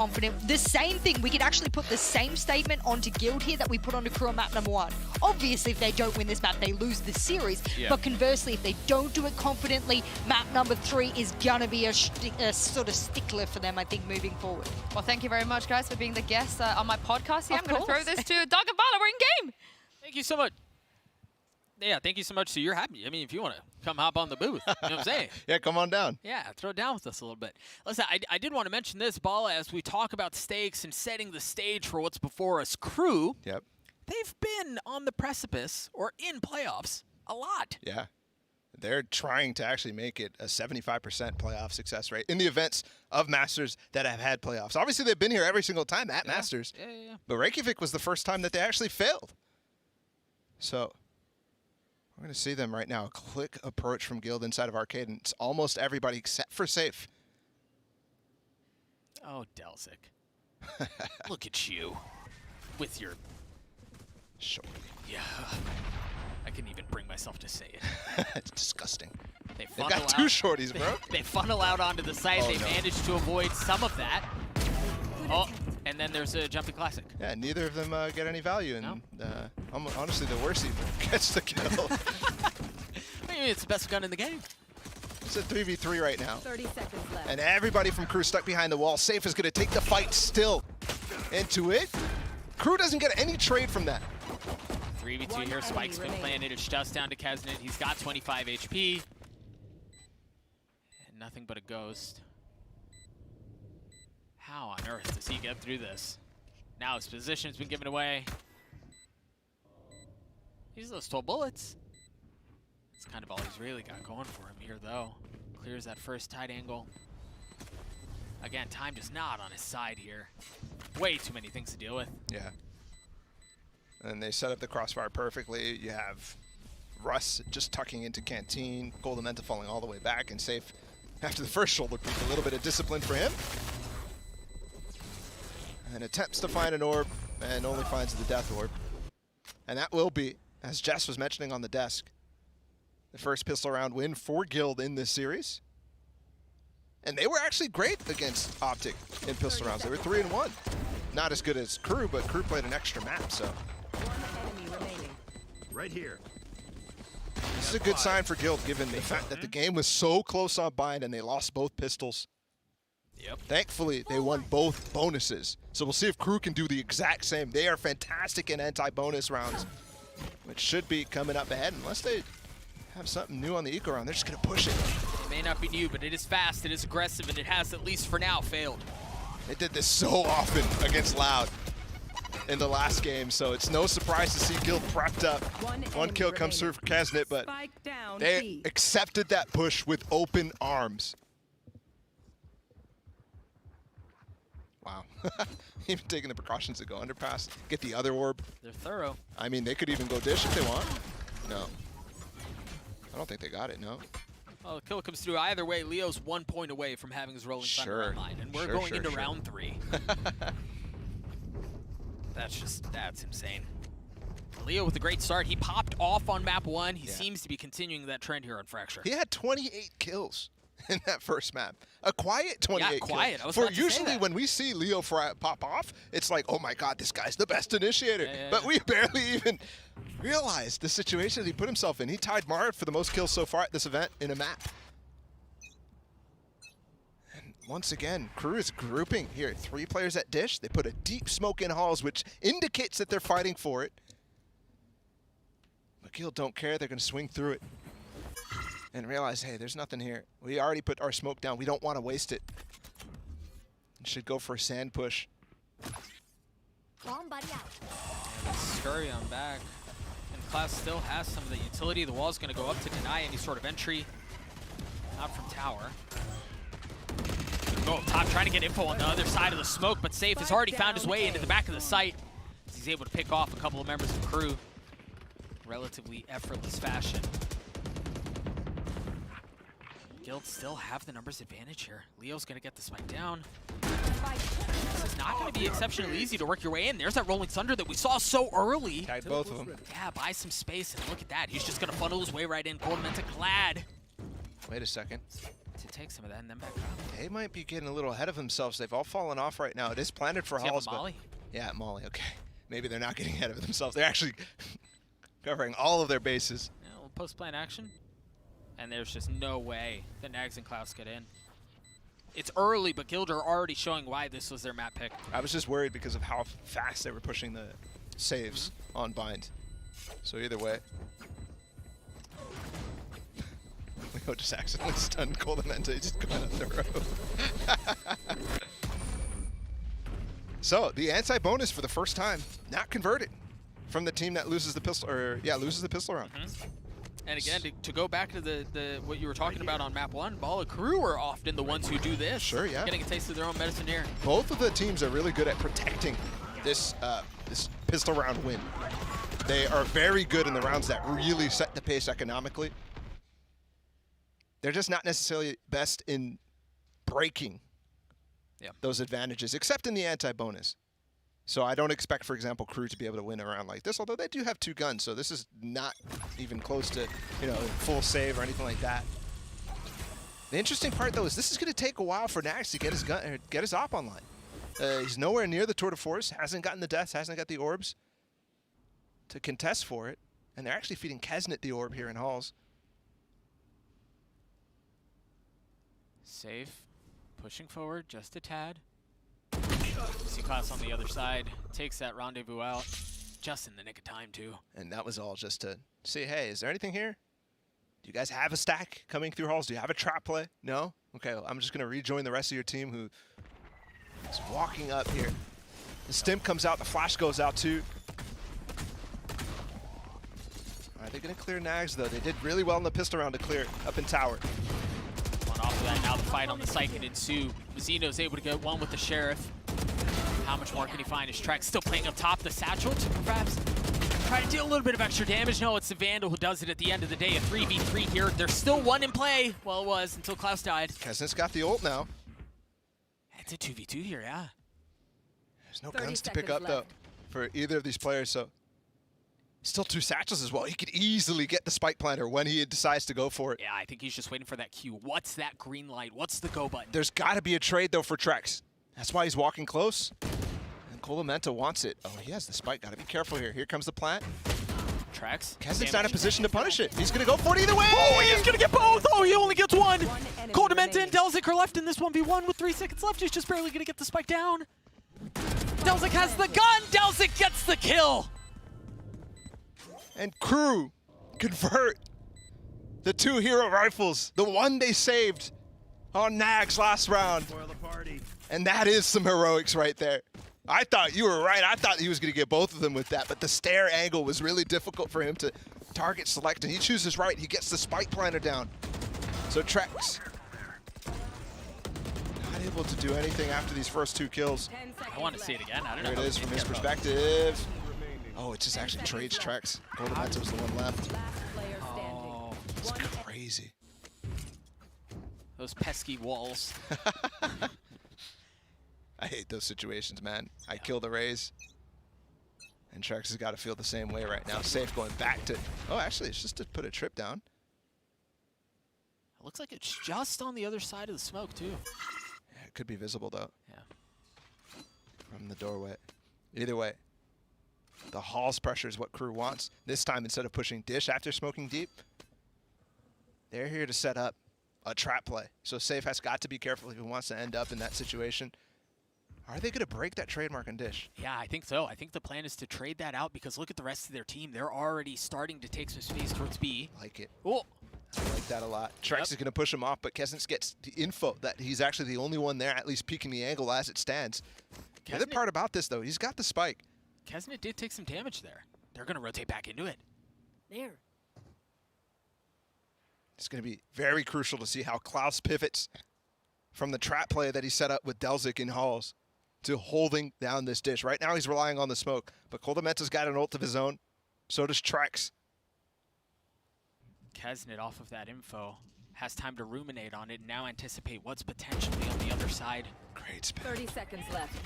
confident. The same thing, we could actually put the same statement onto Guild here that we put onto Crew on map number 1. Obviously, if they don't win this map, they lose the series. Yeah. But conversely, if they don't do it confidently, map number 3 is gonna be a sort of stickler for them, I think, moving forward. Well, thank you very much, guys, for being the guests on my podcast here. I'm going to throw this to Doug and Vala. We're in game. Thank you so much. Yeah, thank you so much. So you're happy. I mean, if you want to come hop on the booth, you know what I'm saying? Yeah, come on down. Yeah, throw it down with us a little bit. Listen, I did want to mention this, Bala, as we talk about stakes and setting the stage for what's before us. Crew, yep, they've been on the precipice or in playoffs a lot. Yeah. They're trying to actually make it a 75% playoff success rate in the events of Masters that have had playoffs. Obviously, they've been here every single time at Masters. Yeah. But Reykjavik was the first time that they actually failed. So we're going to see them right now. A quick approach from Guild inside of Arcade, and it's almost everybody except for Safe. Oh, Delzik. Look at you with your... Sure. Yeah. I couldn't even bring myself to say it. It's disgusting. They've got two shorties, bro. They funnel out onto the site. They managed to avoid some of that. Oh, and then there's a jumping classic. Yeah, neither of them get any value. And honestly, the worst even gets the kill. I mean, it's the best gun in the game. It's a 3v3 right now. 30 seconds left. And everybody from Crew stuck behind the wall. Safe is going to take the fight still into it. Crew doesn't get any trade from that. 3v2 here. Spike's been planted. It's just down to Kesnet. He's got 25 HP. And nothing but a ghost. How on earth does he get through this? Now his position's been given away. He's those 12 bullets. That's kind of all he's really got going for him here, though. Clears that first tight angle. Again, time just not on his side here. Way too many things to deal with. Yeah. And they set up the crossfire perfectly. You have Russ just tucking into Canteen, Goldamenta falling all the way back, and Safe after the first shoulder peek. A little bit of discipline for him. And attempts to find an orb, and only finds the death orb. And that will be, as Jess was mentioning on the desk, the first pistol round win for Guild in this series. And they were actually great against Optic in pistol rounds. They were 3-1. Not as good as Crew, but Crew played an extra map, so. One enemy remaining. Right here. This is a good sign for Guild, given the fact that the game was so close on bind and they lost both pistols. Yep. Thankfully, they won both bonuses. So we'll see if Crew can do the exact same. They are fantastic in anti-bonus rounds, which should be coming up ahead. Unless they have something new on the eco round, they're just going to push it. It may not be new, but it is fast, it is aggressive, and it has, at least for now, failed. They did this so often against Loud in the last game, so it's no surprise to see Guild prepped up. One kill comes through for Kesnet, but they accepted that push with open arms. Wow. Even taking the precautions to go underpass, get the other orb. They're thorough. I mean, they could even go dish if they want. No. I don't think they got it, no. Well, the kill comes through. Either way, Leo's 1 point away from having his rolling thunder online, and we're going into round 3. That's insane. Leo with a great start. He popped off on map 1. He seems to be continuing that trend here on Fracture. He had 28 kills in that first map. A quiet 28 kills. Quiet. I was For usually when we see Leo pop off, it's like, oh my god, this guy's the best initiator. But we barely even realized the situation that he put himself in. He tied Mara for the most kills so far at this event in a map. And once again, Crew is grouping here. 3 players at dish. They put a deep smoke in halls, which indicates that they're fighting for it. But Guild don't care. They're going to swing through it and realize, hey, there's nothing here. We already put our smoke down. We don't want to waste it. Should go for a sand push. Scurry on back. And Klaus still has some of the utility. The wall's going to go up to deny any sort of entry. Out from tower. Oh, Top trying to get info on the other side of the smoke, but Safe has already found his way into the back of the site. He's able to pick off a couple of members of the Crew. Relatively effortless fashion. Guild still have the numbers advantage here. Leo's going to get the spike down. This is not going to be exceptionally easy to work your way in. There's that rolling thunder that we saw so early. Tagged both of them. Yeah, buy some space, and look at that. He's just going to funnel his way right in. Goldamenta glad. Wait a second. to take some of that and then back up. They might be getting a little ahead of themselves. They've all fallen off right now. It is planted for Does he have a Halls, but Molly? yeah, Molly. Okay, maybe they're not getting ahead of themselves. They're actually covering all of their bases. Yeah, well, post-plant action. And there's just no way that Nags and Klaus get in. It's early, but Guild are already showing why this was their map pick. I was just worried because of how fast they were pushing the saves on Bind. So either way. Leo just accidentally stunned Coldamenta. He just going up the road. So the anti-bonus for the first time, not converted from the team that loses the pistol, loses the pistol round. And again, to go back to the what you were talking about on map 1, KRU are often the ones who do this. Sure, yeah. Getting a taste of their own medicine here. Both of the teams are really good at protecting this this pistol round win. They are very good in the rounds that really set the pace economically. They're just not necessarily best in breaking those advantages, except in the anti-bonus. So I don't expect, for example, KRU to be able to win a round like this, although they do have 2 guns, so this is not even close to, you know, full save or anything like that. The interesting part, though, is this is going to take a while for Nax to get his gun, get his op online. He's nowhere near the tour de force, hasn't gotten the deaths, hasn't got the orbs to contest for it, and they're actually feeding Kesnet the orb here in Halls. Safe, pushing forward just a tad. See Klaus on the other side, takes that rendezvous out, just in the nick of time too. And that was all just to say, hey, is there anything here? Do you guys have a stack coming through Halls? Do you have a trap play? No? Okay, well, I'm just gonna rejoin the rest of your team who is walking up here. The stim comes out, the flash goes out too. All right, they're gonna clear Nags though. They did really well in the pistol round to clear up in tower. Off of that, now the fight on the site can ensue. Mazzino's able to get one with the Sheriff. How much more can he find? His Trek still playing up top. The Satchel to perhaps try to deal a little bit of extra damage. No, it's the Vandal who does it at the end of the day. A 3v3 here. There's still 1 in play. Well, it was until Klaus died. Kesnet's got the ult now. It's a 2v2 here, yeah. There's no guns to pick up, though, for either of these players, so still 2 satchels as well. He could easily get the spike planter when he decides to go for it. Yeah, I think he's just waiting for that cue. What's that green light? What's the go button? There's got to be a trade, though, for Trex. That's why he's walking close. And Colamenta wants it. Oh, he has the spike. Got to be careful here. Here comes the plant. Trex. Kesnet's not in a position to punish it. He's going to go for it either way. Oh, he's going to get both. Oh, he only gets 1. Coldamenta and remaining. Delzik are left in this 1v1 with 3 seconds left. He's just barely going to get the spike down. Delzik has the gun. Delzik gets the kill. And KRU convert the 2 hero rifles, the one they saved on Nags last round. And that is some heroics right there. I thought you were right. I thought he was going to get both of them with that, but the stare angle was really difficult for him to target select, and he chooses right. He gets the spike planter down. So Trex not able to do anything after these first 2 kills. I want to see it again. I don't know. There it is from his perspective. Oh, it just actually trades Trex. Coldamenta was the one left. Oh, it's crazy. Those pesky walls. I hate those situations, man. I kill the Rays. And Trex has got to feel the same way right now. Safe going back to... Oh, actually, it's just to put a trip down. It looks like it's just on the other side of the smoke, too. Yeah, it could be visible, though. Yeah. From the doorway. Either way. The Halls pressure is what KRU wants. This time, instead of pushing Dish after smoking deep, they're here to set up a trap play. So Safe has got to be careful if he wants to end up in that situation. Are they going to break that trademark on Dish? Yeah, I think so. I think the plan is to trade that out because look at the rest of their team. They're already starting to take some space towards B. Like it. Oh. I like that a lot. Trex is going to push him off, but Kesnets gets the info that he's actually the only one there, at least peeking the angle as it stands. The other part about this, though, he's got the spike. Kesnet did take some damage there. They're going to rotate back into it. There. It's going to be very crucial to see how Klaus pivots from the trap play that he set up with Delzik in Halls to holding down this Dish. Right now he's relying on the smoke, but Coldamenta's got an ult of his own. So does Trex. Kesnet, off of that info, has time to ruminate on it and now anticipate what's potentially on the other side. Great spin. 30 seconds left.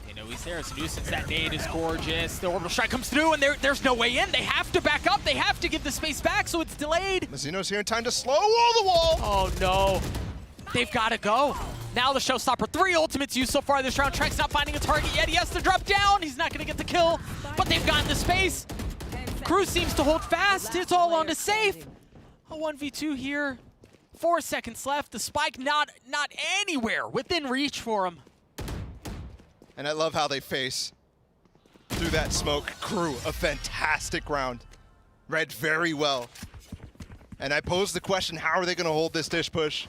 They know he's there. It's a nuisance. That nade is gorgeous. The orbital strike comes through, and there's no way in. They have to back up. They have to give the space back, so it's delayed. Mazzino's here in time to slow wall the wall. Oh, no. They've got to go. Now the showstopper. 3 ultimates used so far this round. Trekk's not finding a target yet. He has to drop down. He's not going to get the kill, but they've gotten the space. KRU seems to hold fast. It's all on to safe. A 1v2 here. 4 seconds left. The spike not anywhere within reach for him. And I love how they face through that smoke. KRU, a fantastic round. Read very well. And I posed the question, how are they going to hold this dish push?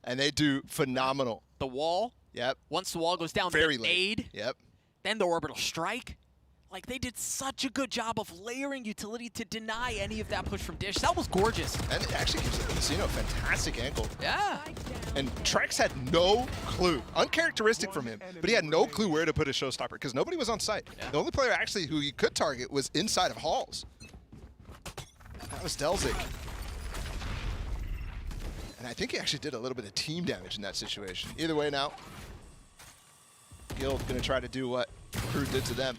And they do phenomenal. The wall. Yep. Once the wall goes down, Very the late. aid. Yep. Then the orbital strike. Like, they did such a good job of layering utility to deny any of that push from Dish. That was gorgeous. And it actually gives Casino a fantastic angle. Yeah. And Trekk's had no clue. Uncharacteristic from him, but he had no clue where to put his showstopper because nobody was on site. Yeah. The only player actually who he could target was inside of halls. That was Delzik. And I think he actually did a little bit of team damage in that situation. Either way now, Guild gonna try to do what KRU did to them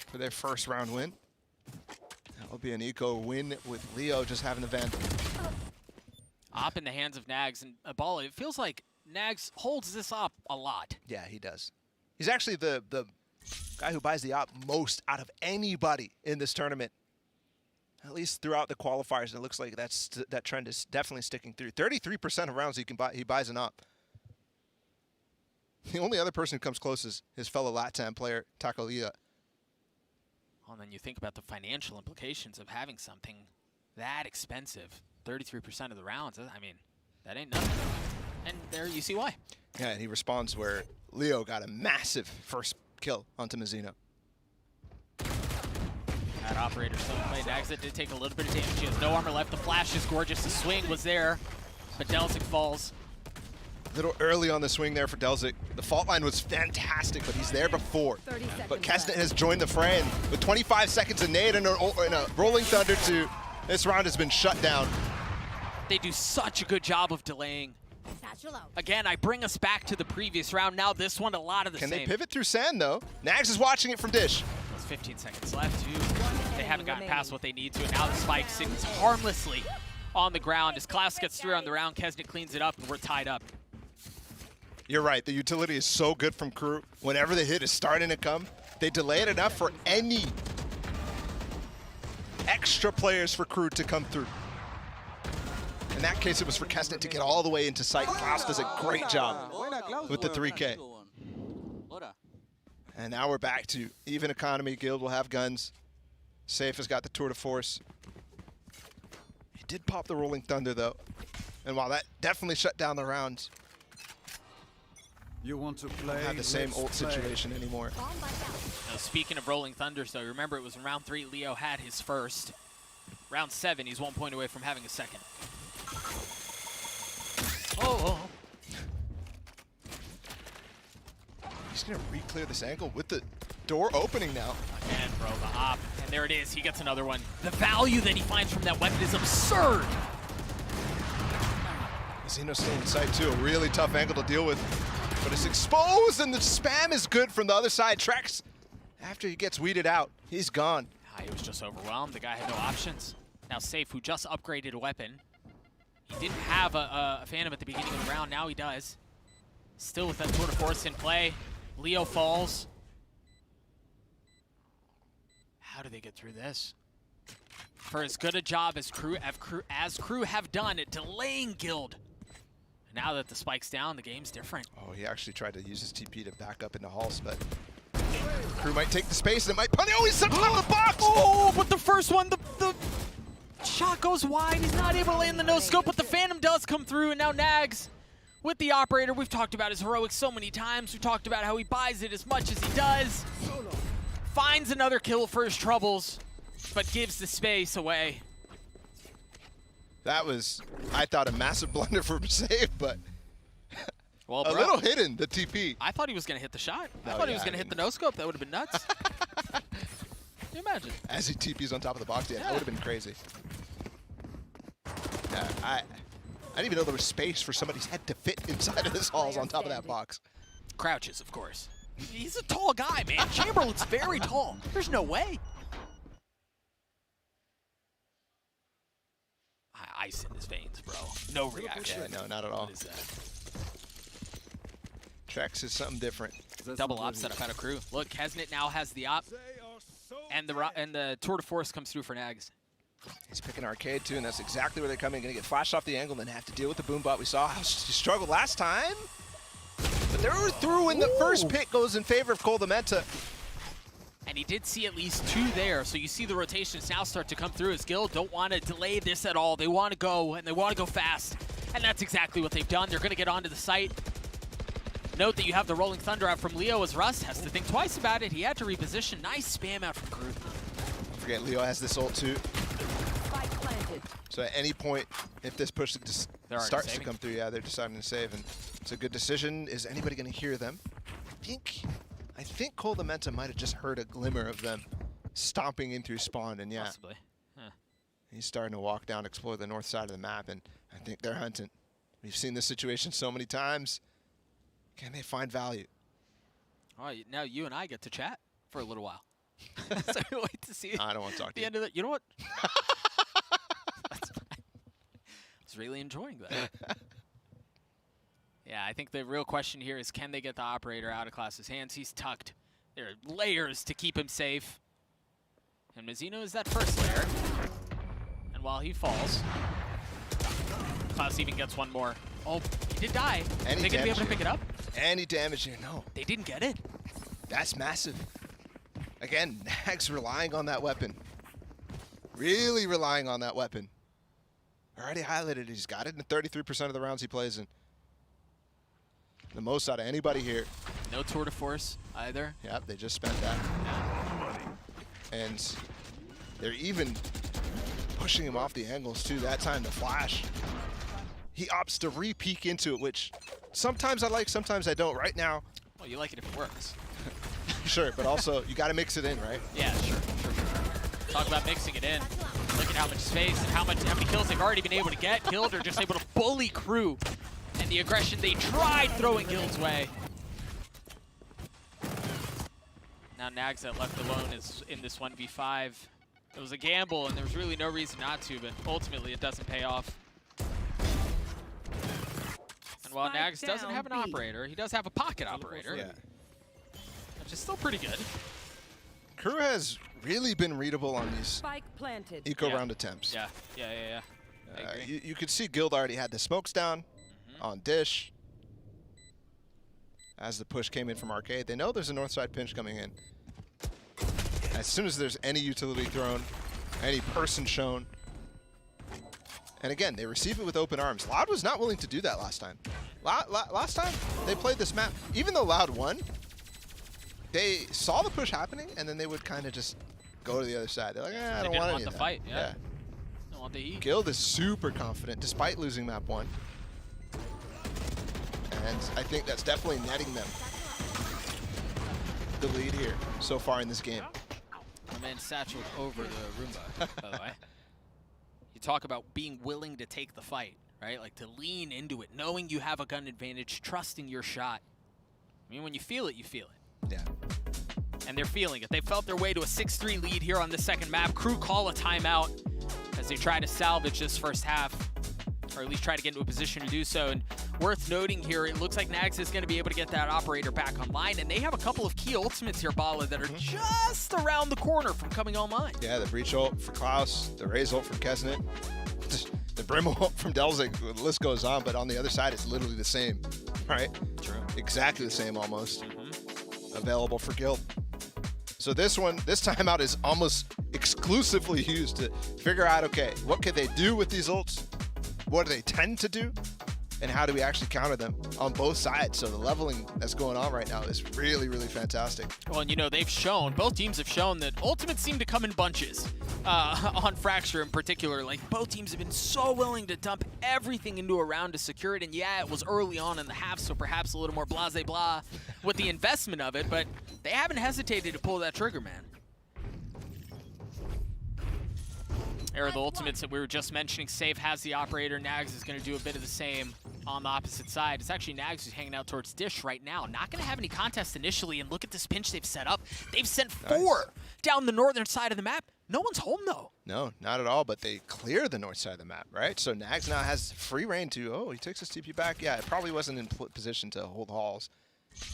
for their first round win. That will be an eco win with Leo just having the Vandal. Op in the hands of Nags and Abala. It feels like Nags holds this op a lot. Yeah, he does. He's actually the guy who buys the op most out of anybody in this tournament. At least throughout the qualifiers, and it looks like that trend is definitely sticking through. 33% of rounds he buys an op. The only other person who comes close is his fellow LATAM player, Takolia. Well, and then you think about the financial implications of having something that expensive. 33% of the rounds. I mean, that ain't nothing. And there you see why. Yeah, and he responds where Leo got a massive first kill onto Mizzino. That operator still in play. Nags did take a little bit of damage. He has no armor left. The flash is gorgeous. The swing was there, but Delzik falls. A little early on the swing there for Delzik. The fault line was fantastic, but he's there before. But Kesnet has joined the fray, and with 25 seconds of nade and a rolling thunder to this round has been shut down. They do such a good job of delaying. Again, I bring us back to the previous round. Now this one, a lot of the same. Can they pivot through sand, though? Nags is watching it from Dish. There's 15 seconds left, too. They haven't gotten past what they need to, and now the spike sits harmlessly on the ground. As Klaus gets through on the round, Kesnet cleans it up, and we're tied up. You're right. The utility is so good from KRU. Whenever the hit is starting to come, they delay it enough for any extra players for KRU to come through. In that case, it was for Kesnet to get all the way into sight. Klaus does a great job with the 3K. And now we're back to even economy. Guild will have guns. Safe has got the tour de force. He did pop the rolling thunder, though. And while that definitely shut down the rounds, you want to play? Don't have the same ult situation anymore. Now, speaking of rolling thunders, though, remember it was in round 3 Leo had his first. Round 7, he's 1 point away from having a second. Oh. He's gonna re-clear this angle with the door opening now. Again, bro, the op. And there it is. He gets another one. The value that he finds from that weapon is absurd. Zeno's still in sight, too. A really tough angle to deal with. But it's exposed, and the spam is good from the other side. Trekk's, after he gets weeded out, he's gone. He was just overwhelmed. The guy had no options. Now Safe, who just upgraded a weapon. He didn't have a Phantom at the beginning of the round. Now he does. Still with that tour de force in play. Leo falls. How do they get through this? For as good a job as KRU have done at delaying Guild. Now that the spike's down, the game's different. Oh, he actually tried to use his TP to back up into halls, but KRU might take the space and it might punish. Oh, he's sucked out of the box! Oh, but the first one, the shot goes wide. He's not able to land the no-scope, but the Phantom does come through, and now Nags with the operator. We've talked about his heroics so many times. We talked about how he buys it as much as he does. Finds another kill for his troubles, but gives the space away. That was, I thought, a massive blunder for Save, but well, a little hidden, the TP. I thought he was going to hit the shot. No, I thought he was going to hit the no-scope. That would have been nuts. Can you imagine? As he TPs on top of the box, yeah. That would have been crazy. Yeah, I didn't even know there was space for somebody's head to fit inside of this halls on top of that box. Crouches, of course. He's a tall guy, man. Chamberlain's very tall. There's no way. Ice in his veins, bro. No reaction. Yeah, no, not at all. What is that? Trex is something different. Double op setup out of Crew. Look, Kesnet now has the op, and the tour de force comes through for Nags. He's picking Arcade too, and that's exactly where they're coming. Going to get flashed off the angle, and then have to deal with the boom bot. We saw how he struggled last time, but they're through, and the first pick goes in favor of Koldamenta. And he did see at least 2 there, so you see the rotations now start to come through as Guild don't want to delay this at all. They want to go, and they want to go fast, and that's exactly what they've done. They're going to get onto the site. Note that you have the Rolling Thunder out from Leo as Russ has to think twice about it. He had to reposition. Nice spam out from Crew. Don't forget, Leo has this ult too. So at any point, if this push starts to come through, yeah, they're deciding to save, and it's a good decision. Is anybody going to hear them? I think Koldamenta might have just heard a glimmer of them stomping in through spawn, and yeah, possibly. Huh. He's starting to walk down, explore the north side of the map, and I think they're hunting. We've seen this situation so many times. Can they find value? All right, now you and I get to chat for a little while. So we wait to see. I don't want to talk to the you. end of it. You know what? That's fine. I was really enjoying that. Yeah, I think the real question here is, can they get the operator out of Klaus's hands? He's tucked. There are layers to keep him safe. And Mazzino is that first layer. And while he falls, Klaus even gets one more. Oh, he did die. Are they going to be able to pick it up? Any damage here? No. They didn't get it. That's massive. Again, Nags relying on that weapon. Really relying on that weapon. Already highlighted. He's got it in 33% of the rounds he plays in. The most out of anybody here. No tour de force either. Yep, they just spent that. And they're even pushing him off the angles too. That time the flash. He opts to re-peek into it, which sometimes I like, sometimes I don't. Right now. Well, you like it if it works. Sure, but also you got to mix it in, right? Yeah, sure. Talk about mixing it in. Look at how much space and how many kills they've already been able to get. Guild are just able to bully Crew. And the aggression they tried throwing Guild's way. Now Nags that left alone is in this 1v5. It was a gamble, and there was really no reason not to, but ultimately it doesn't pay off. And while Nags doesn't have an operator, he does have a pocket operator. Yeah. Which is still pretty good. Crew has really been readable on these eco round attempts. Yeah. You could see Guild already had the smokes down on Dish. As the push came in from Arcade, they know there's a north side pinch coming in. As soon as there's any utility thrown, any person shown. And again, they receive it with open arms. Loud was not willing to do that last time. Last time they played this map, even though Loud won, they saw the push happening, and then they would kind of just go to the other side. They're like, I don't want any of that. Fight, yeah. Don't want the heat. Guild is super confident, despite losing map 1. And I think that's definitely netting them the lead here so far in this game. My man satcheled over the Roomba, by the way. You talk about being willing to take the fight, right? Like to lean into it, knowing you have a gun advantage, trusting your shot. I mean, when you feel it, you feel it. Yeah. And they're feeling it. They felt their way to a 6-3 lead here on the second map. Crew call a timeout as they try to salvage this first half, or at least try to get into a position to do so. And worth noting here, it looks like Nags is going to be able to get that operator back online, and they have a couple of key ultimates here, Bala, that are just around the corner from coming online. Yeah, the Breach ult for Klaus, the Raze ult from Kesnet, the Brim ult from Delzig, the list goes on, but on the other side, it's literally the same, right? True. Exactly the same almost. Available for Guild. So this timeout is almost exclusively used to figure out, okay, what could they do with these ults? What do they tend to do? And how do we actually counter them on both sides? So the leveling that's going on right now is really, really fantastic. Well, and you know, both teams have shown that ultimates seem to come in bunches. On Fracture in particular, like both teams have been so willing to dump everything into a round to secure it. And yeah, it was early on in the half, so perhaps a little more blase-blah with the investment of it, but they haven't hesitated to pull that trigger, man. There are the ultimates that we were just mentioning. Save has the operator. Nags is going to do a bit of the same on the opposite side. It's actually Nags who's hanging out towards Dish right now. Not going to have any contest initially, and look at this pinch they've set up. They've sent 4 down the northern side of the map. No one's home, though. No, not at all, but they clear the north side of the map, right? So Nags now has free reign to, he takes his TP back. Yeah, it probably wasn't in position to hold halls.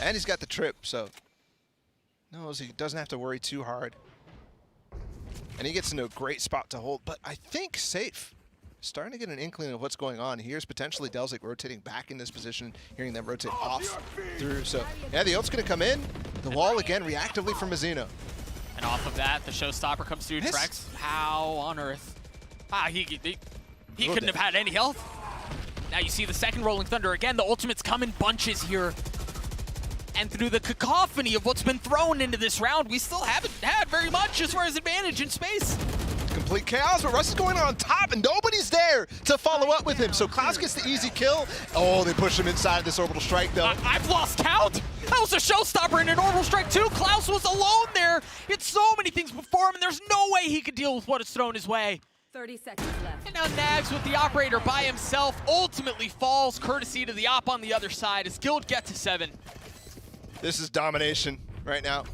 And he's got the trip, so knows he doesn't have to worry too hard. And he gets into a great spot to hold, but I think safe. Starting to get an inkling of what's going on. Here's potentially Delzik rotating back in this position, hearing them rotate off through. So, yeah, the ult's going to come in. The wall again, reactively from Mizuno. And off of that, the showstopper comes through. Trex, how on earth? Ah, he couldn't have had any health. Now you see the second Rolling Thunder again. The ultimates come in bunches here. And through the cacophony of what's been thrown into this round, we still haven't had very much as far as advantage in space. Complete chaos, but Russ is going on top, and nobody's there to follow up with him. So Klaus gets the easy kill. Oh, they push him inside of this orbital strike, though. I've lost count. That was a showstopper in an orbital strike, too. Klaus was alone there. He had so many things before him, and there's no way he could deal with what is thrown his way. 30 seconds left. And now Nags with the operator by himself ultimately falls courtesy to the op on the other side as Guild get to 7. This is domination right now.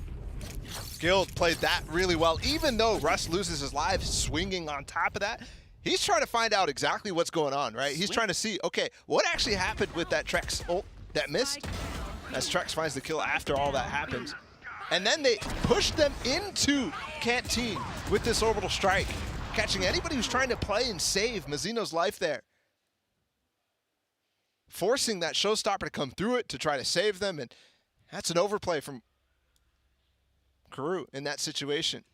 Guild played that really well, even though Russ loses his life swinging on top of that. He's trying to find out exactly what's going on, right? He's trying to see, okay, what actually happened with that Trex ult that missed? As Trex finds the kill after all that happens. And then they push them into Canteen with this orbital strike, catching anybody who's trying to play and save Mizuno's life there. Forcing that showstopper to come through it to try to save them, and that's an overplay from KRU in that situation.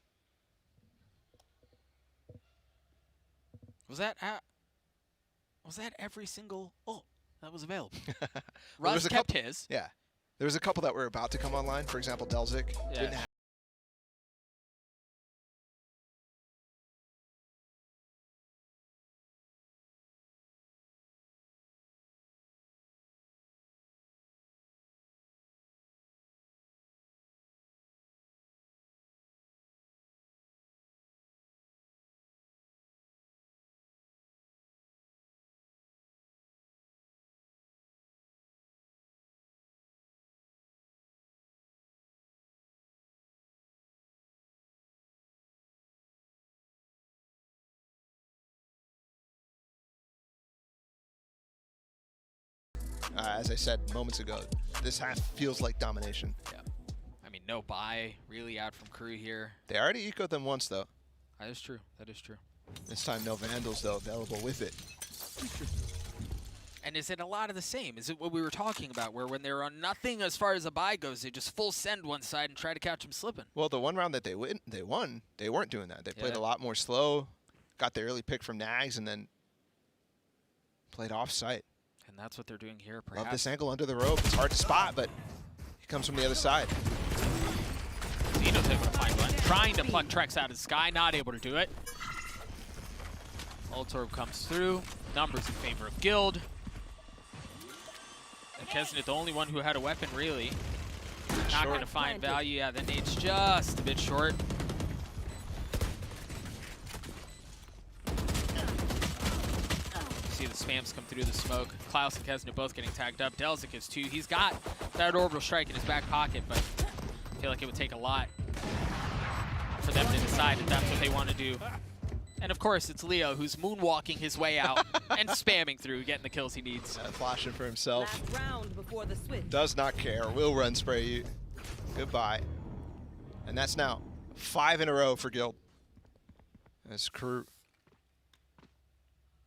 Was that every single ult that was available? Well, Russ kept his. Yeah. There was a couple that were about to come online. For example, Delzik didn't have. As I said moments ago, this half feels like domination. Yeah. I mean, no buy really out from KRU here. They already ecoed them once, though. That is true. That is true. This time, no Vandals, though, available with it. And is it a lot of the same? Is it what we were talking about, where when they're on nothing as far as a buy goes, they just full send one side and try to catch them slipping? Well, the one round that they won, they weren't doing that. They played a lot more slow, got the early pick from Nags, and then played off-site. And that's what they're doing here, perhaps. Love this angle under the rope. It's hard to spot, but he comes from the other side. Zeno's able to find one. Trying to pluck Trex out of the sky, not able to do it. Ultorb comes through. Numbers in favor of Guild. And Kesnet, the only one who had a weapon, really. Not going to find value. Yeah, the nade's just a bit short. See the spams come through the smoke. Klaus and Kesnet both getting tagged up. Delzik is too. He's got that orbital strike in his back pocket, but I feel like it would take a lot for them to decide if that's what they want to do. And of course, it's Leo who's moonwalking his way out and spamming through, getting the kills he needs. Flashing for himself. Last round before the switch. Does not care. Will run spray you. Goodbye. And that's now 5 in a row for Guild. That's KRU.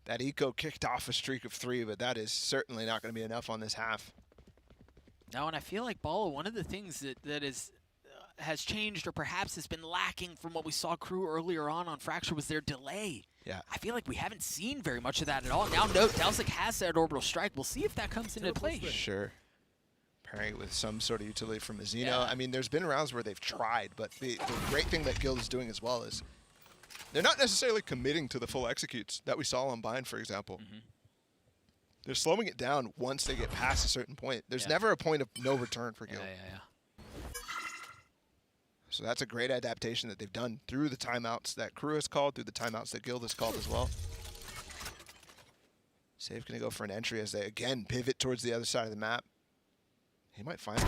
That eco kicked off a streak of 3, but that is certainly not going to be enough on this half. No, and I feel like Bala, one of the things that has changed or perhaps has been lacking from what we saw KRU earlier on Fracture was their delay. Yeah. I feel like we haven't seen very much of that at all. Now note, Delzik has that orbital strike. We'll see if that comes into play. Sure. Pairing it with some sort of utility from Mizuno. Yeah. I mean, there's been rounds where they've tried, but the great thing that Guild is doing as well is they're not necessarily committing to the full executes that we saw on Bind, for example. They're slowing it down once they get past a certain point. There's never a point of no return for Guild. So that's a great adaptation that they've done through the timeouts that KRU has called, through the timeouts that Guild has called as well. Save going to go for an entry as they again pivot towards the other side of the map. He might find it.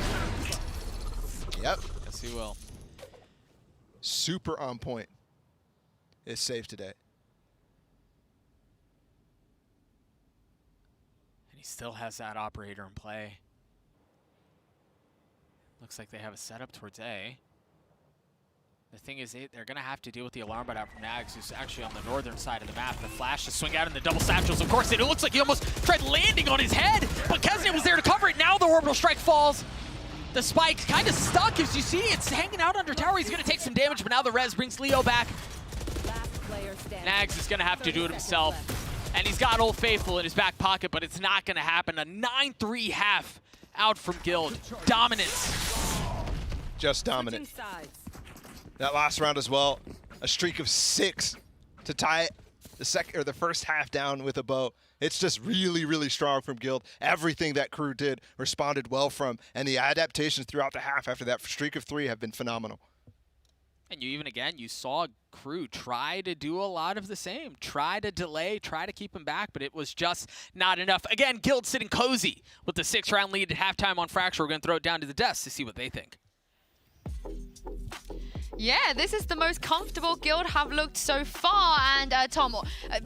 Yep. Yes, he will. Super on point. Is safe today. And he still has that operator in play. Looks like they have a setup towards A. The thing is, they're going to have to deal with the alarm bot out from Nags, who's actually on the northern side of the map. The flash to swing out in the double satchels. Of course, it looks like he almost tried landing on his head, but Kesnet was there to cover it. Now the orbital strike falls. The spike kind of stuck. As you see, it's hanging out under tower. He's going to take some damage, but now the res brings Leo back. Nags is going to have to do it himself. And he's got Old Faithful in his back pocket, but it's not going to happen. A 9-3 half out from Guild. Dominance. Just dominant. That last round as well, a streak of 6 to tie it, the first half down with a bow. It's just really, really strong from Guild. Everything that KRU did responded well from, and the adaptations throughout the half after that streak of 3 have been phenomenal. And you saw KRU try to do a lot of the same. Try to delay, try to keep him back, but it was just not enough. Again, Guild sitting cozy with the 6-round lead at halftime on Fracture. We're going to throw it down to the desk to see what they think. Yeah, this is the most comfortable Guild have looked so far. And Tom,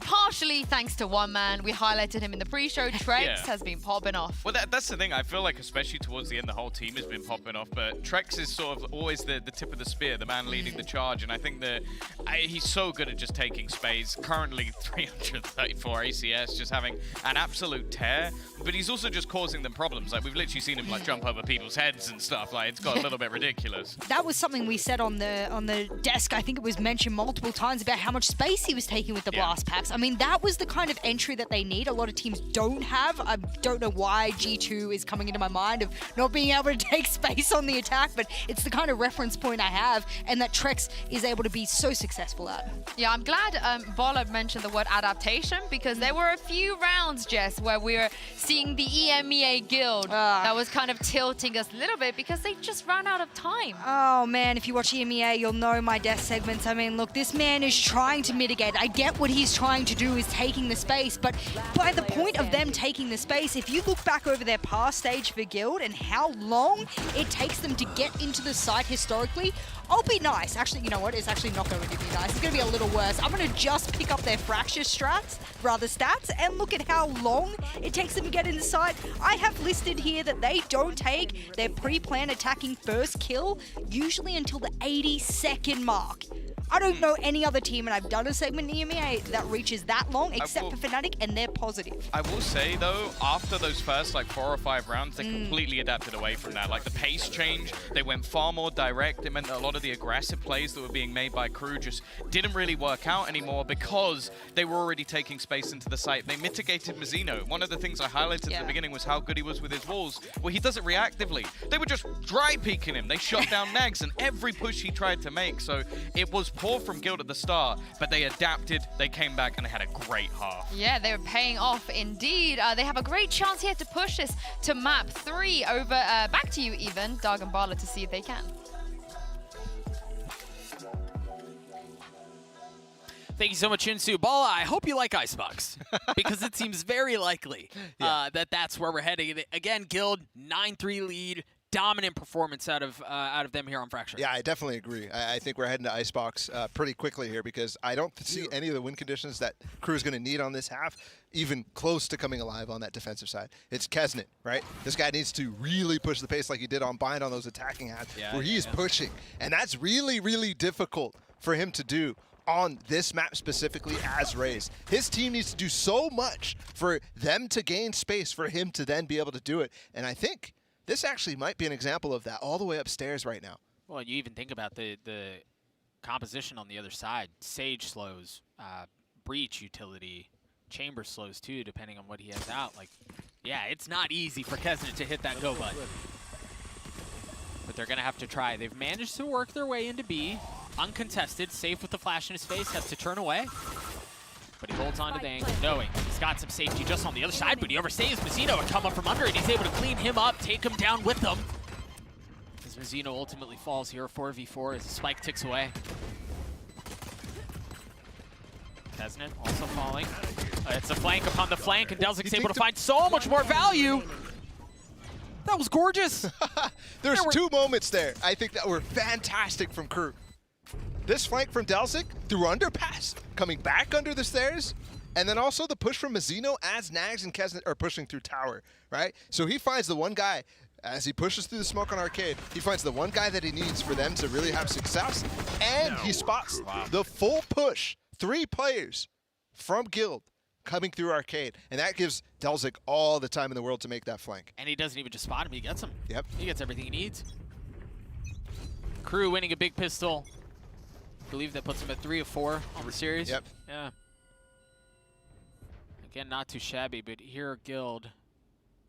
partially thanks to one man, we highlighted him in the pre-show. Trex has been popping off. Well, that's the thing. I feel like, especially towards the end, the whole team has been popping off. But Trex is sort of always the tip of the spear, the man leading the charge. And I think that he's so good at just taking space. Currently 334 ACS, just having an absolute tear. But he's also just causing them problems. Like, we've literally seen him like jump over people's heads and stuff. Like, it's got a little bit ridiculous. That was something we said on the desk. I think it was mentioned multiple times about how much space he was taking with the blast packs. I mean, that was the kind of entry that they need. A lot of teams don't have. I don't know why G2 is coming into my mind of not being able to take space on the attack, but it's the kind of reference point I have, and that Trex is able to be so successful at. Yeah, I'm glad Bollard mentioned the word adaptation, because there were a few rounds, Jess, where we were seeing the EMEA Guild that was kind of tilting us a little bit because they just ran out of time. Oh man, if you watch EMEA, you'll know my death segments. I mean, look, this man is trying to mitigate. I get what he's trying to do is taking the space, but by the point of them taking the space, if you look back over their past stage for Guild and how long it takes them to get into the site historically, I'll be nice. Actually, you know what? It's actually not going to be nice. It's going to be a little worse. I'm going to just pick up their fracture stats, and look at how long it takes them to get in the site. I have listed here that they don't take their pre-planned attacking first kill usually until the 82nd mark. I don't know any other team, and I've done a segment in EMEA that reaches that long, except for Fnatic, and they're positive. I will say, though, after those first, like, 4 or 5 rounds, they completely adapted away from that. Like, the pace change, they went far more direct. It meant that a lot of the aggressive plays that were being made by KRU just didn't really work out anymore because they were already taking space into the site. They mitigated Mazzino. One of the things I highlighted at the beginning was how good he was with his walls. Well, he does it reactively. They were just dry peeking him. They shut down Nags and every push he tried to make. So it was poor from Guild at the start, but they adapted, they came back, and they had a great half. Yeah, they were paying off indeed. They have a great chance here to push this to map 3 over, back to you even, Doug and Bala, to see if they can. Thank you so much, Insu. Bala, I hope you like Icebox, because it seems very likely that that's where we're heading. Again, Guild, 9-3 lead. Dominant performance out of them here on Fracture. Yeah, I definitely agree. I think we're heading to Icebox pretty quickly here because I don't see any of the win conditions that KRU is going to need on this half even close to coming alive on that defensive side. It's Kesnet, right? This guy needs to really push the pace like he did on Bind on those attacking halves where he is pushing. And that's really, really difficult for him to do on this map specifically as Raze. His team needs to do so much for them to gain space for him to then be able to do it. And I think this actually might be an example of that all the way upstairs right now. Well, you even think about the composition on the other side. Sage slows, Breach utility, Chamber slows too, depending on what he has out. Like, yeah, it's not easy for Kesnet to hit that go button. But they're going to have to try. They've managed to work their way into B. Uncontested, safe with the flash in his face, has to turn away. But he holds on to the angle, knowing he's got some safety just on the other side, but he overstays Mazzino and come up from under it. He's able to clean him up, take him down with them. As Mazzino ultimately falls here, 4v4 as the spike ticks away. Kesnet also falling. It's a flank upon the flank, and Delzic's able to find so much more value. That was gorgeous. There's 2 moments there, I think, that were fantastic from KRU. This flank from Delzic through underpass, coming back under the stairs, and then also the push from Mazzino as Nags and Kesnet are pushing through tower, right? So he finds the one guy as he pushes through the smoke on Arcade, he finds the one guy that he needs for them to really have success, and he spots the full push. 3 players from Guild coming through Arcade, and that gives Delzik all the time in the world to make that flank. And he doesn't even just spot him, he gets him. Yep. He gets everything he needs. KRU winning a big pistol. I believe that puts him at 3 of 4 on the series. Yep. Yeah. Again, not too shabby, but here Guild,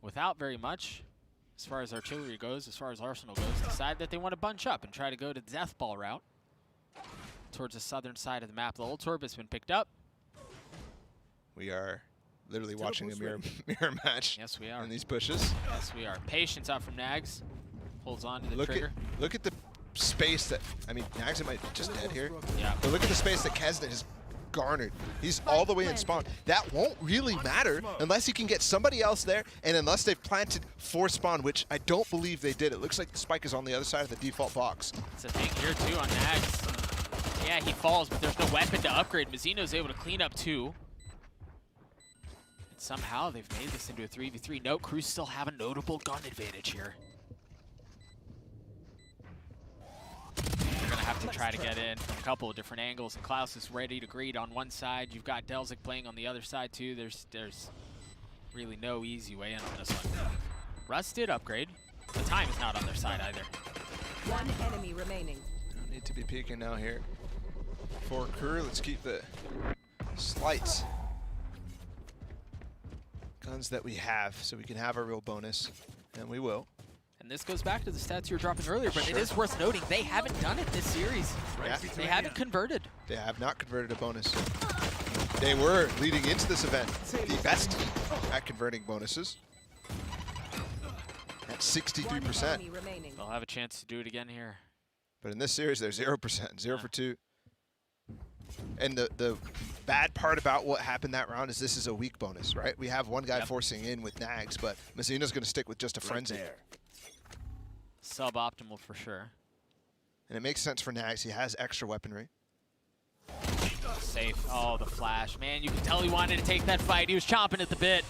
without very much, as far as artillery goes, as far as arsenal goes, decide that they want to bunch up and try to go to the death ball route towards the southern side of the map. The ult orb has been picked up. We are literally watching a mirror match. Yes, we are. In these pushes. Yes, we are. Patience out from Nags. Holds on to the trigger. Look at the space that, I mean, Nags might be just dead here. Yeah. But look at the space that Kesnet has garnered. He's all the way in spawn. That won't really matter unless he can get somebody else there, and unless they've planted for spawn, which I don't believe they did. It looks like the spike is on the other side of the default box. It's a thing here too on Nags. Yeah, he falls, but there's no weapon to upgrade. Mazzino's able to clean up 2. And somehow they've made this into a 3v3. Note, KRU still have a notable gun advantage here. They're gonna have to try to get in from a couple of different angles, and Klaus is ready to greet on one side. You've got Delzik playing on the other side too. There's really no easy way in on this one. Russ did upgrade. The time is not on their side either. 1 enemy remaining. Don't need to be peeking now here. For KRU, let's keep the slight guns that we have so we can have a real bonus, and we will. And this goes back to the stats you were dropping earlier, but it is worth noting they haven't done it this series. Yeah. They haven't converted. They have not converted a bonus. They were, leading into this event, the best at converting bonuses. At 63%. Enemy remaining. They'll have a chance to do it again here. But in this series, they're 0%, 0 for 2. And the bad part about what happened that round is this is a weak bonus, right? We have one guy forcing in with Nags, but Mazzino's going to stick with just a frenzy. Suboptimal for sure. And it makes sense for Nags. He has extra weaponry. Safe. Oh, the flash. Man, you can tell he wanted to take that fight. He was chomping at the bit.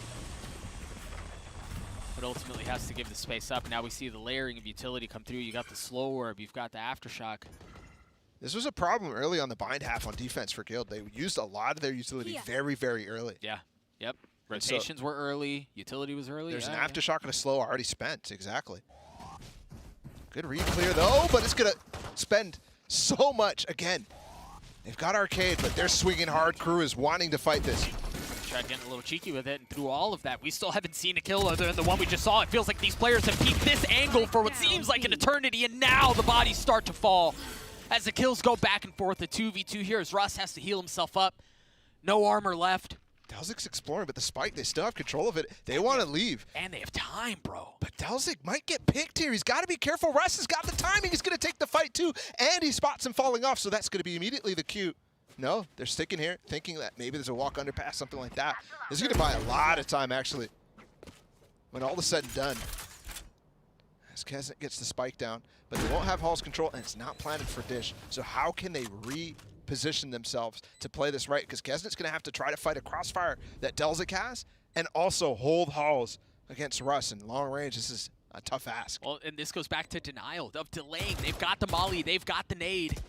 But ultimately has to give the space up. And now we see the layering of utility come through. You got the slow orb. You've got the aftershock. This was a problem early on the bind half on defense for Guild. They used a lot of their utility very, very early. Yeah. Yep. Rotations were early. Utility was early. There's an aftershock and a slow already spent. Exactly. Good read clear though, but it's going to spend so much again. They've got Arcade, but they're swinging hard. KRU is wanting to fight this. Tried getting a little cheeky with it, and through all of that, we still haven't seen a kill other than the one we just saw. It feels like these players have peaked this angle for what seems like an eternity, and now the bodies start to fall. As the kills go back and forth, the 2v2 here as Russ has to heal himself up. No armor left. Delzik's exploring, but the spike, they still have control of it. They want to leave. And they have time, bro. But Delzik might get picked here. He's got to be careful. Russ has got the timing. He's going to take the fight too. And he spots him falling off, so that's going to be immediately the cue. No, they're sticking here, thinking that maybe there's a walk underpass, something like that. This is going to buy a lot of time, actually, when all is said and done. As Kesnet gets the spike down, but they won't have Hall's control, and it's not planted for Dish. So how can they reposition themselves to play this right? Because Kesnet's going to have to try to fight a crossfire that Delzik has, and also hold Halls against Russ in long range. This is a tough ask. Well, and this goes back to denial, of delaying. They've got the molly, they've got the nade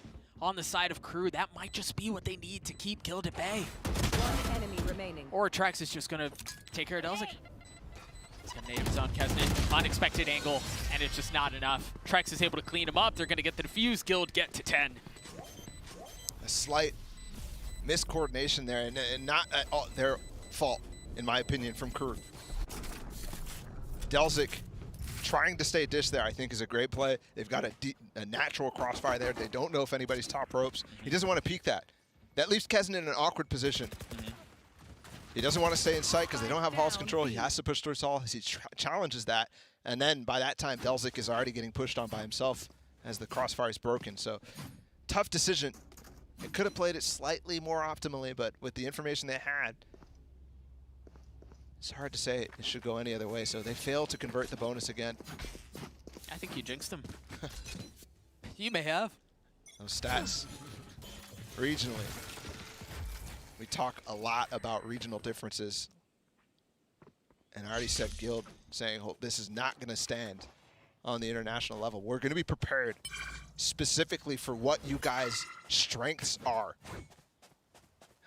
on the side of KRU. That might just be what they need to keep Guild at bay. 1 enemy remaining. Or Trax is just going to take care of Delzik. He's going to nade his own Kesnet. Unexpected angle, and it's just not enough. Trax is able to clean him up. They're going to get the defuse. Guild get to 10. A slight miscoordination there, and not at all their fault, in my opinion, from KRU. Delzik trying to stay Dish there, I think, is a great play. They've got a natural crossfire there. They don't know if anybody's top ropes. He doesn't want to peek that. That leaves Kesnet in an awkward position. He doesn't want to stay in sight because they don't have Hall's control. He has to push towards Hall. He challenges that. And then by that time, Delzik is already getting pushed on by himself as the crossfire is broken. So tough decision. It could have played it slightly more optimally, but with the information they had, it's hard to say it should go any other way. So they failed to convert the bonus again. I think you jinxed him. You may have. Those stats regionally. We talk a lot about regional differences. And I already said Guild saying, oh, this is not going to stand on the international level. We're going to be prepared specifically for what you guys' strengths are.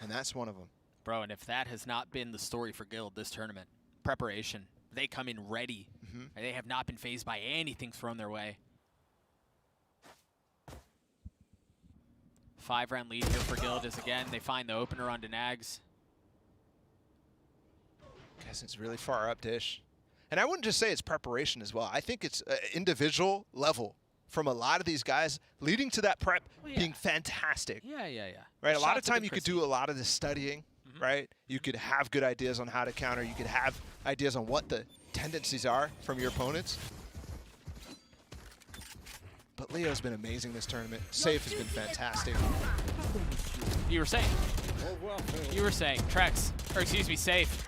And that's one of them. Bro, and if that has not been the story for Guild this tournament, preparation, they come in ready. And they have not been fazed by anything thrown their way. 5-round lead here for Guild as, again, they find the opener onto Nags. Guess it's really far up, Dish. And I wouldn't just say it's preparation as well. I think it's individual level from a lot of these guys leading to that prep being fantastic. Yeah. Right, a lot of time you could do a lot of this studying, right? You could have good ideas on how to counter. You could have ideas on what the tendencies are from your opponents. But Leo's been amazing this tournament. Safe has been fantastic. You were saying, Trex, or excuse me, Safe.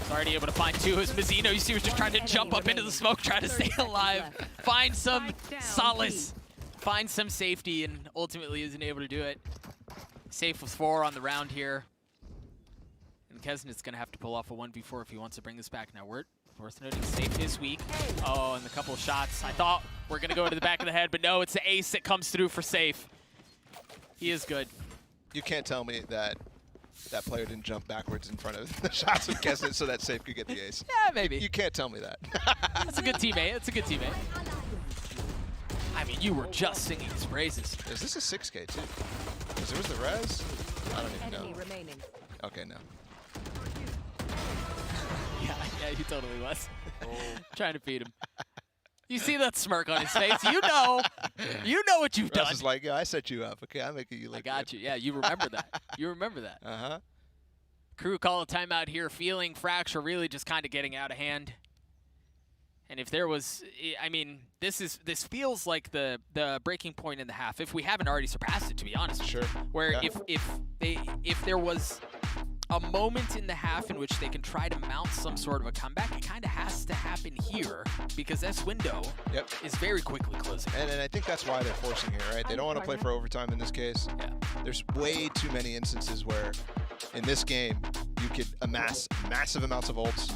Is already able to find two as Mazzino, you see, was just trying to jump up into the smoke, trying to stay alive, find some solace, find some safety, and ultimately isn't able to do it. Safe with 4 on the round here. And Kesnit's going to have to pull off a 1v4 if he wants to bring this back. Now, worth noting, Safe this week. Oh, and a couple of shots. I thought we're going to go to the back of the head, but no, it's the ace that comes through for Safe. He is good. You can't tell me that that player didn't jump backwards in front of the shots of Kesnit so that Safe could get the ace. Yeah, maybe. You can't tell me that. That's a good teammate. That's a good teammate. I mean, you were just singing his praises. Is this a 6K too? Because there was the res? I don't even Enemy know. remaining. Okay, no. Yeah, he totally was. Trying to feed him. You see that smirk on his face? You know what you've done. Res is like, yeah, I set you up. Okay, I'm making you look I got good. you. Yeah, you remember that. You remember that. Uh-huh. Crew call a timeout here, feeling Fracture really just kind of getting out of hand. And if there was, I mean, this feels like the breaking point in the half, if we haven't already surpassed it, to be honest. Sure. Where Yeah. if there was a moment in the half in which they can try to mount some sort of a comeback, it kind of has to happen here because this window is very quickly closing. And I think that's why they're forcing here, right? They don't want to play for overtime in this case. Yeah. There's way too many instances where in this game you could amass massive amounts of ults.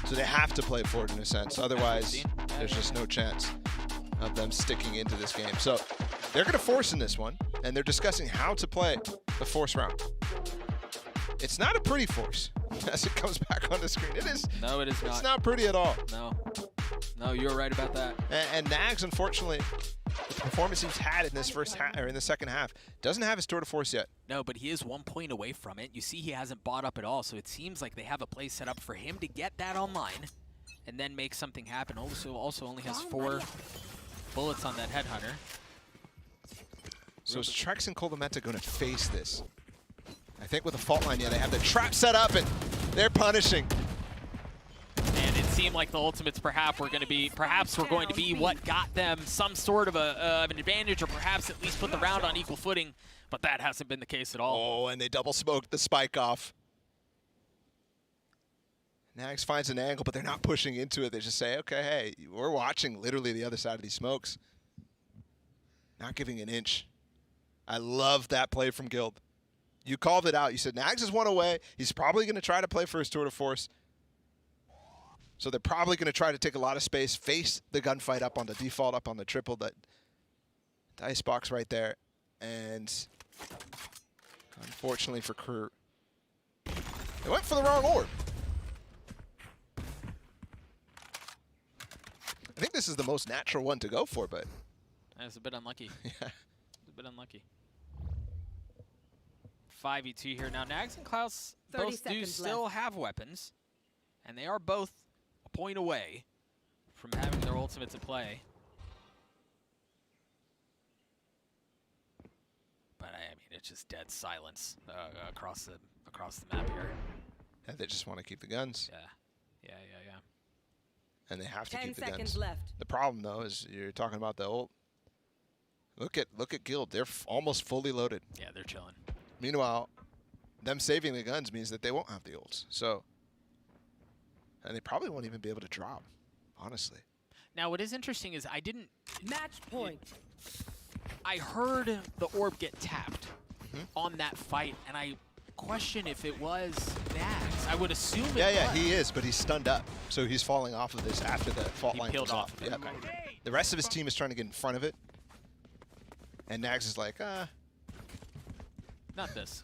So they have to play for it in a sense. Otherwise, there's just no chance of them sticking into this game. So they're going to force in this one, and they're discussing how to play the force round. It's not a pretty force as it comes back on the screen. It is. No, it is not. It's not pretty at all. No, you're right about that. And Nags, unfortunately, the performance he's had in this first half or in the second half, doesn't have his tour de force yet. No, but he is 1 point away from it. You see, he hasn't bought up at all, so it seems like they have a play set up for him to get that online and then make something happen. Also only has 4 bullets on that headhunter. So is Trex and Coldamenta going to face this? I think with the fault line, yeah, they have the trap set up and they're punishing. And it seemed like the ultimates perhaps were going to be what got them some sort of an advantage, or perhaps at least put the round on equal footing. But that hasn't been the case at all. Oh, and they double smoked the spike off. Nags finds an angle, but they're not pushing into it. They just say, okay, hey, we're watching literally the other side of these smokes. Not giving an inch. I love that play from Guild. You called it out. You said Nags is 1 away. He's probably going to try to play for his tour de force. So they're probably going to try to take a lot of space, face the gunfight up on the default, up on the triple, that dice box right there. And unfortunately for KRU, they went for the wrong orb. I think this is the most natural one to go for, but That's a bit unlucky. yeah. It's a bit unlucky. 5v2 here. Now, Nags and Klaus 30 both do seconds still left. have weapons, and they are both a point away from having their ultimates at play. But I mean, it's just dead silence across the map here. And they just want to keep the guns, Yeah. and they have to 10 keep the seconds guns. left. The problem, though, is you're talking about the ult. Look at Guild. They're almost fully loaded. Yeah, they're chilling. Meanwhile, them saving the guns means that they won't have the ults. So, and they probably won't even be able to drop, honestly. Now, what is interesting is Match point. I heard the orb get tapped on that fight, and I question if it was Nags. I would assume it Yeah, was. he is, but he's stunned up. So he's falling off of this after the fault He line peeled comes off of it, Yep. okay. The rest of his team is trying to get in front of it. And Nags is like, Not this.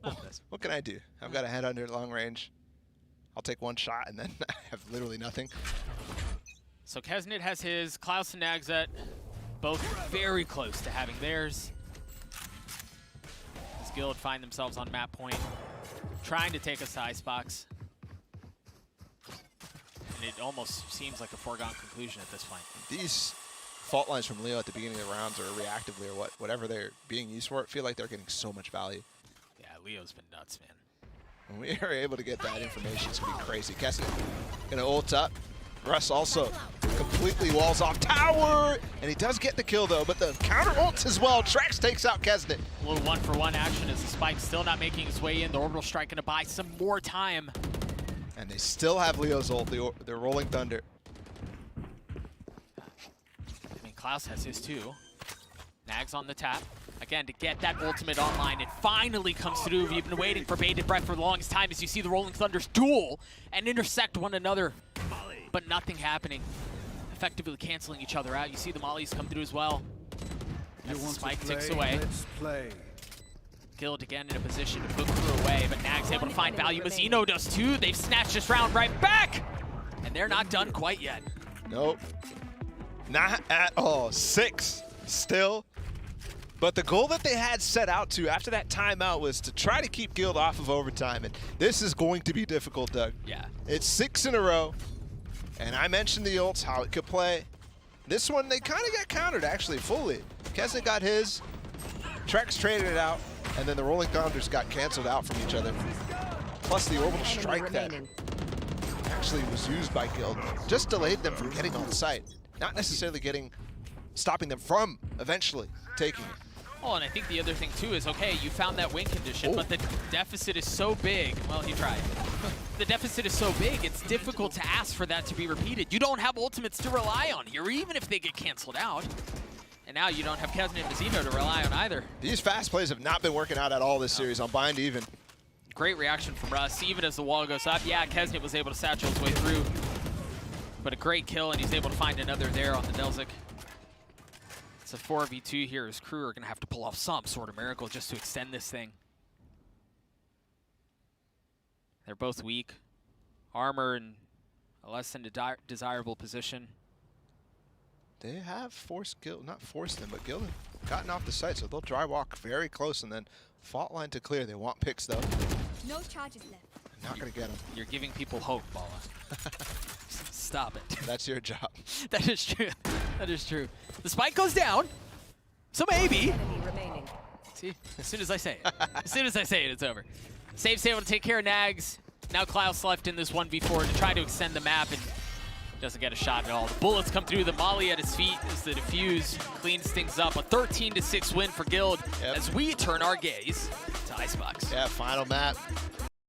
Not this. what can I do? I've got a head under long range. I'll take one shot and then I have literally nothing. So Kesnit has his, Klaus and Nagzet both very close to having theirs. As Guild find themselves on map point, trying to take a size box. And it almost seems like a foregone conclusion at this point. These fault lines from Leo at the beginning of the rounds or reactively or whatever they're being used for, feel like they're getting so much value. Yeah, Leo's been nuts, man. When we are able to get that information, it's going to be crazy. Kesnit going to ult up. Russ also completely walls off tower, and he does get the kill though, but the counter ults as well. Trex takes out Kesnit. A little one-for-one action as the spike still not making his way in. The orbital strike going to buy some more time. And they still have Leo's ult. They're rolling thunder. I mean, Klaus has his too. Nags on the tap. Again, to get that ultimate online, it finally comes through. We've been waiting for bated breath for the longest time as you see the Rolling Thunders duel and intersect one another, but nothing happening. Effectively canceling each other out. You see the mollies come through as well. As the spike ticks away. Let's play. Guild again in a position to put Crew away, but Nag's able to find value. Mazzino does too. They've snatched this round right back, and they're not done quite yet. Nope. Not at all. 6 still. But the goal that they had set out to after that timeout was to try to keep Guild off of overtime. And this is going to be difficult, Doug. Yeah. It's 6 in a row. And I mentioned the ults, how it could play. This one, they kind of got countered, actually, fully. Kesnit got his. Trex traded it out. And then the Rolling Thunders got canceled out from each other. Plus the orbital strike that actually was used by Guild just delayed them from getting on site. Not necessarily stopping them from eventually taking it. Oh, and I think the other thing too is, okay, you found that win condition, but the deficit is so big. Well, he tried. The deficit is so big, it's difficult to ask for that to be repeated. You don't have ultimates to rely on here, even if they get canceled out. And now you don't have Kesnit and Mazzino to rely on either. These fast plays have not been working out at all this series on bind even. Great reaction from Russ, even as the wall goes up. Yeah, Kesnit was able to satchel his way through, but a great kill, and he's able to find another there on the Delzik. It's a 4v2 here. His crew are going to have to pull off some sort of miracle just to extend this thing. They're both weak. Armor in a less than desirable position. They have forced Guild, not forced them, but Guild have gotten off the site, so they'll dry walk very close and then fault line to clear. They want picks though. No charges left. Not going to get them. You're giving people hope, Bala. Stop it. That's your job. That is true. That is true. The spike goes down, so maybe. Enemy remaining. See, as soon as I say it, it's over. Save's able to take care of Nags. Now Klaus left in this 1v4 to try to extend the map and doesn't get a shot at all. The bullets come through, the molly at his feet as the defuse cleans things up. A 13-6 win for Guild as we turn our gaze to Icebox. Yeah, final map.